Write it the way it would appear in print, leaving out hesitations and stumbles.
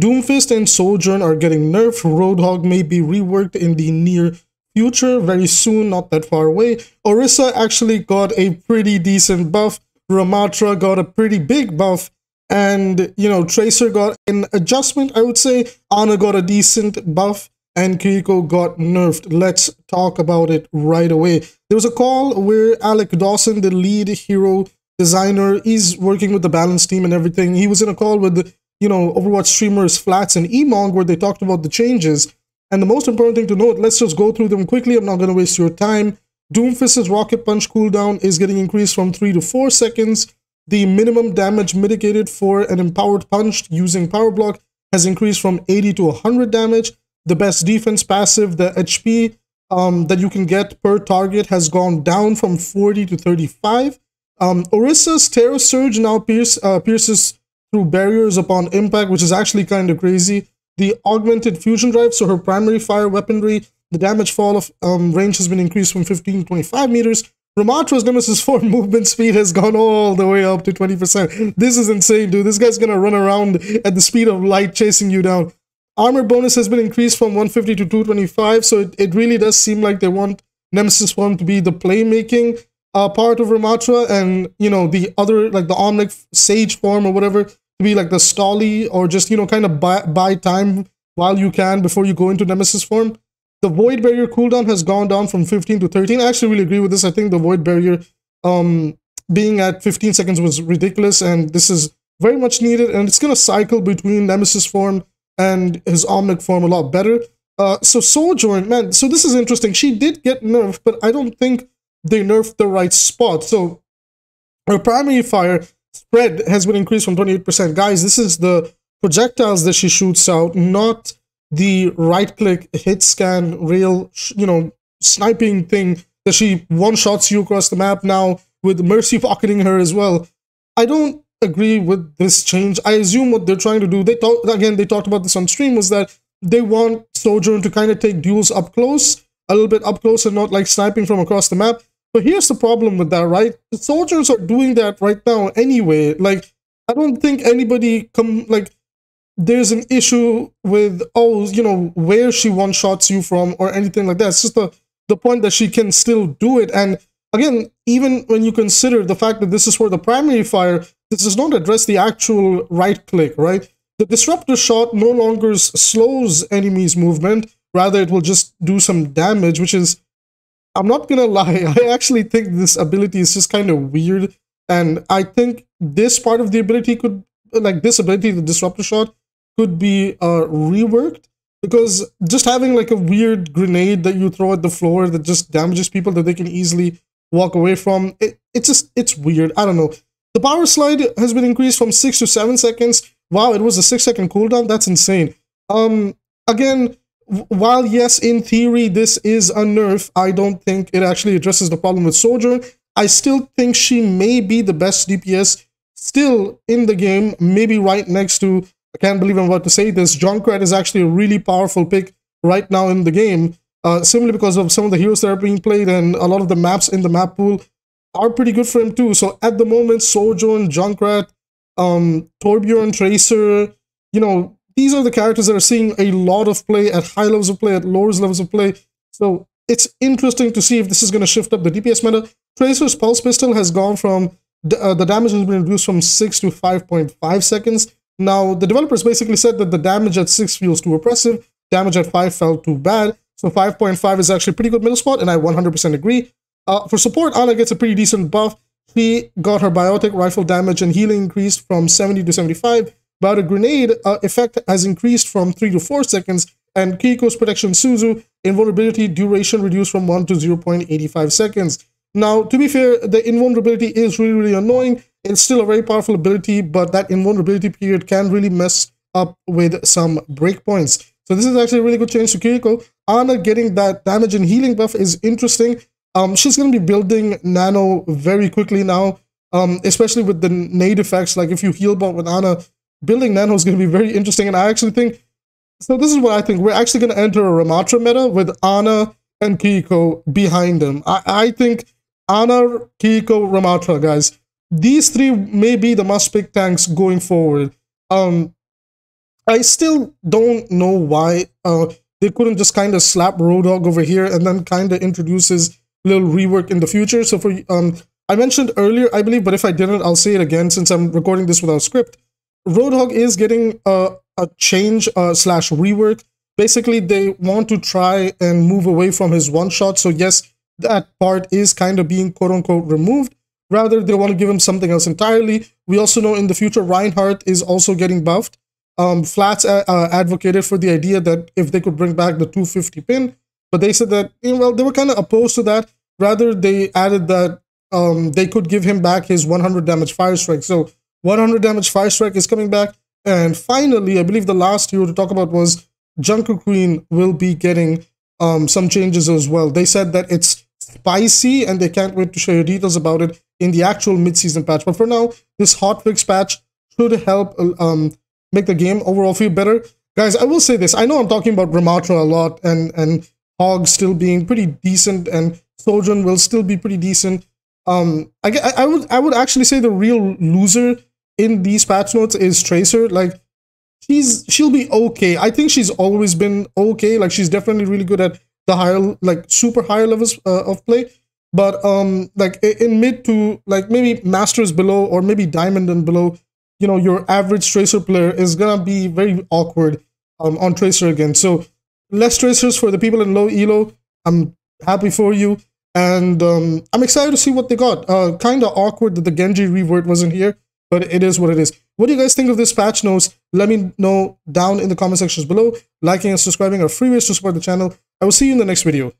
Doomfist and Sojourn are getting nerfed. Roadhog may be reworked in the near future, very soon, not that far away. Orisa actually got a pretty decent buff. Ramattra got a pretty big buff. And, you know, Tracer got an adjustment, I would say. Ana got a decent buff. And Kiriko got nerfed. Let's talk about it right away. There was a call where Alec Dawson, the lead hero designer, is working with the balance team and everything. He was in a call with, you know, Overwatch streamers Flats and Emong, where they talked about the changes. And the most important thing to note, let's just go through them quickly. I'm not going to waste your time. Doomfist's Rocket Punch cooldown is getting increased from 3 to 4 seconds. The minimum damage mitigated for an empowered punch using Power Block has increased from 80 to 100 damage. The best defense passive, the HP that you can get per target, has gone down from 40 to 35. Orisa's Terror Surge now pierces through barriers upon impact, which is actually kind of crazy. The augmented fusion drive, so her primary fire weaponry, the damage fall of range has been increased from 15 to 25 meters. Ramattra's Nemesis 4 movement speed has gone all the way up to 20%. This is insane, dude. This guy's gonna run around at the speed of light chasing you down. Armor bonus has been increased from 150 to 225, so it really does seem like they want Nemesis form to be the playmaking part of Ramattra, and, you know, the other, like the Omnic Sage form or whatever, to be like the Stolly, or just, you know, kind of buy time while you can before you go into Nemesis form. The Void Barrier cooldown has gone down from 15 to 13. I actually really agree with this. I think the Void Barrier being at 15 seconds was ridiculous, and this is very much needed, and it's going to cycle between Nemesis form and his Omnic form a lot better. So Sojourn, man, so this is interesting. She did get nerfed, but I don't think they nerfed the right spot. So her primary fire spread has been increased from 28%. Guys, this is the projectiles that she shoots out, not the right-click hit scan rail, you know, sniping thing that she one-shots you across the map now, with Mercy pocketing her as well. I don't agree with this change. I assume what they're trying to do, they talked about this on stream, was that they want Sojourn to kind of take duels up close, a little bit up close, and not like sniping from across the map. But here's the problem with that, right? The soldiers are doing that right now anyway. Like, I don't think anybody there's an issue with, oh, you know, where she one-shots you from or anything like that. It's just the point that she can still do it. And again, even when you consider the fact that this is for the primary fire, this does not address the actual right-click, right? The disruptor shot no longer slows enemies' movement. Rather, it will just do some damage, which is, I'm not gonna lie, I actually think this ability is just kind of weird. And I think this part of the ability could, like this ability, the disruptor shot, could be reworked, because just having like a weird grenade that you throw at the floor that just damages people that they can easily walk away from, it's weird. I don't know. The power slide has been increased from 6 to 7 seconds. Wow, it was a 6-second cooldown. That's insane. Again, while yes, in theory this is a nerf, I don't think it actually addresses the problem with Sojourn. I still think she may be the best DPS still in the game, maybe right next to, I can't believe I'm about to say this, Junkrat is actually a really powerful pick right now in the game, simply because of some of the heroes that are being played, and a lot of the maps in the map pool are pretty good for him too. So at the moment, Sojourn, Junkrat, Torbjorn, Tracer, you know, these are the characters that are seeing a lot of play at high levels of play, at lower levels of play. So it's interesting to see if this is going to shift up the DPS meta. Tracer's Pulse Pistol has gone from, the damage has been reduced from 6 to 5.5 seconds. Now, the developers basically said that the damage at 6 feels too oppressive, damage at 5 felt too bad, so 5.5 is actually a pretty good middle spot, and I 100% agree. For support, Ana gets a pretty decent buff. She got her biotic rifle damage and healing increased from 70 to 75, but a grenade effect has increased from 3 to 4 seconds, and Kiriko's Protection Suzu invulnerability duration reduced from 1 to 0.85 seconds. Now, to be fair, the invulnerability is really, really annoying. It's still a very powerful ability, but that invulnerability period can really mess up with some breakpoints. So this is actually a really good change to Kiriko. Ana getting that damage and healing buff is interesting. She's going to be building Nano very quickly now, especially with the nade effects. Like if you heal bot with Ana, building Nano is going to be very interesting. And I actually think, so this is what I think. We're actually going to enter a Ramattra meta with Ana and Kiriko behind them. I think Ana, Kiriko, Ramattra, guys. These three may be the must-pick tanks going forward. I still don't know why they couldn't just kind of slap Roadhog over here and then kind of introduce his little rework in the future. So for I mentioned earlier, I believe, but if I didn't, I'll say it again since I'm recording this without script. Roadhog is getting a change slash rework. Basically, they want to try and move away from his one shot. So yes, that part is kind of being quote unquote removed. Rather, they want to give him something else entirely. We also know in the future, Reinhardt is also getting buffed. Flats advocated for the idea that if they could bring back the 250 pin, but they said that, well, they were kind of opposed to that. Rather, they added that they could give him back his 100 damage fire strike. So 100 damage fire strike is coming back. And finally, I believe the last hero to talk about was Junker Queen will be getting some changes as well. They said that it's spicy and they can't wait to share details about it in the actual mid-season patch. But for now, this hotfix patch should help make the game overall feel better. Guys, I will say this. I know I'm talking about Ramattra a lot and Hog still being pretty decent and Sojourn will still be pretty decent. I would actually say the real loser in these patch notes is Tracer. Like, she'll be okay. I think she's always been okay. Like, she's definitely really good at the higher, like, super higher levels of play. But like in mid to like maybe Masters below or maybe Diamond and below, you know, your average Tracer player is gonna be very awkward on Tracer again. So less Tracers for the people in low elo. I'm happy for you. And I'm excited to see what they got. Kind of awkward that the Genji revert wasn't here, but it is what it is. What do you guys think of this patch notes? Let me know down in the comment sections below. Liking and subscribing are free ways to support the channel. I will see you in the next video.